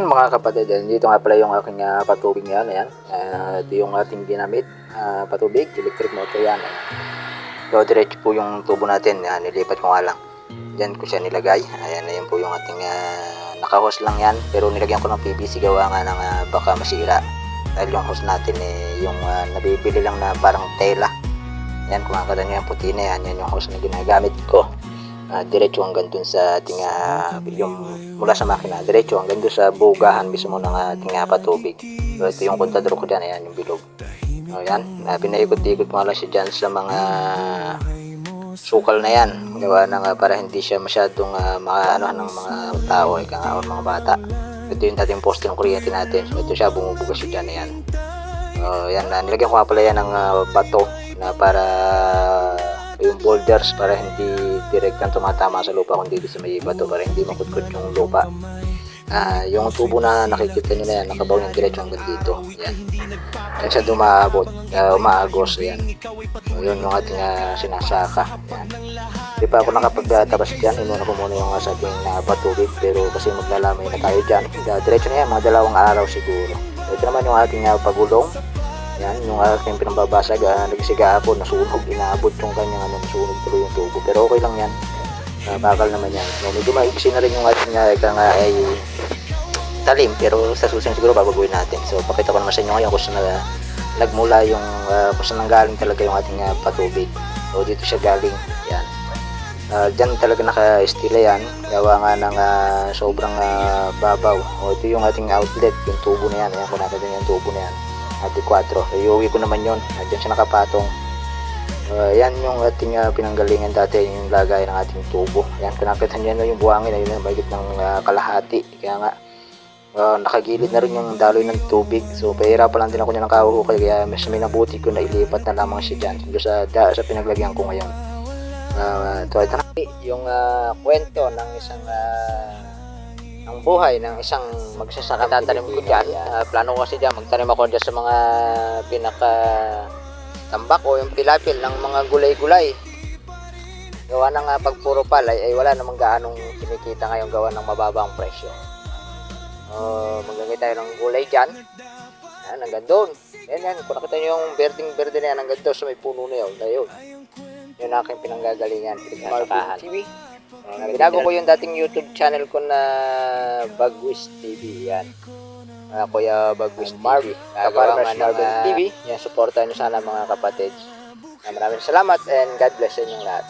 mga kapatid, dito nga pala yung aking patubig ngayon. Ayan. Ito yung ating ginamit patubig, electric motor yan. So diretso po yung tubo natin. Nilipat ko nga lang. Diyan ko siya nilagay. Ayan po yung ating naka-hose lang yan. Pero nilagyan ko ng PVC gawa nga ng baka masira. Dahil yung hose natin yung nabibili lang na parang tela. Yan, kung makakita nyo yung puti na yan, yan yung hose na ginagamit ko. Diretso hanggang dun sa ating yung mula sa makina, diretso hanggang dun sa bugahan mismo ng ating patubig. So ito yung kontador ko dyan, ayan yung bilog. So yan, pinaikot-ikot ko lang siya dyan sa mga sukal na yan, gawa ng para hindi siya masyadong makaano ng mga tao, o mga bata. Ito yung dating poste ng kuryente natin. So ito siya, bumubugas siya dyan, ayan. So yan, nilagyan ko nga pala yan ng bato na para yung boulders para hindi direktang tumatama sa lupa kundi sa may bato para hindi makutkot yung lupa. Yung tubo na nakikita nyo na yan, nakabaw yung diretso hanggang dito. Yan. Yan siya umaagos. Yan. So, yun yung ating sinasaka. Yan. Hindi pa ako nakapagtabas dyan. Inuna ko muna yung sa ating patubig. Pero kasi maglalamay na tayo dyan. Diretso na yan, mga 2 araw siguro. Ito naman yung ating pagulong. Yan, yung aking pinambabasag, nagsiga ako, nasunog, inaabot yung kanyang nasunog tuloy yung tubo. Pero okay lang yan, bakal naman yan. So, medyo maiksi na rin yung ating ay talim, pero sa susunod siguro babaguhin natin. So pakita ko naman sa inyo ngayon kung saan nagmula yung, kung saan nanggaling talaga yung ating patubig. So dito siya galing, yan. Dyan talaga naka-estila yan, gawa nga ng sobrang babaw. O ito yung ating outlet, yung tubo na yan. Ayan, kung nakita yung tubo na yan. Ati 4. Iuwi ko naman yun. Diyan siya nakapatong. Yan yung ating pinanggalingan dati, yung lagay ng ating tubo. Yan, kinakita nyo yung buhangin. Ayun, mahigit ng kalahati. Kaya nga, nakagilid na rin yung daloy ng tubig. So, pahirapan lang din ako niya ng kahuhukay. Kaya mas may nabuti ko na ilipat na lamang siya dyan. Sa pinaglagyan ko ngayon. Ito na yung kwento ng isang ang buhay ng isang magsasaka. Tatanim ko dyan, plano ko kasi dyan magtanim ako dyan sa mga pinaka tambak o yung pilapil ng mga gulay-gulay. Gawa ng pag puro palay ay wala namang gaanong kinikita ngayon gawa ng mababang presyo. Maglagay tayo ng gulay dyan. Yan, hanggang doon. Yan, kung nakita nyo yung berdeng-berde na yan hanggang doon sa may puno na yun. Ayun. Yun aking pinanggagalingan. Pinasakahan. Binago ko yung dating YouTube channel ko na Bagwis TV. Yan. Kuya Bagwis TV. Kaparmas Marvel TV. Yan, supportan nyo sana mga kapatid. Maraming salamat and God bless sa inyong lahat.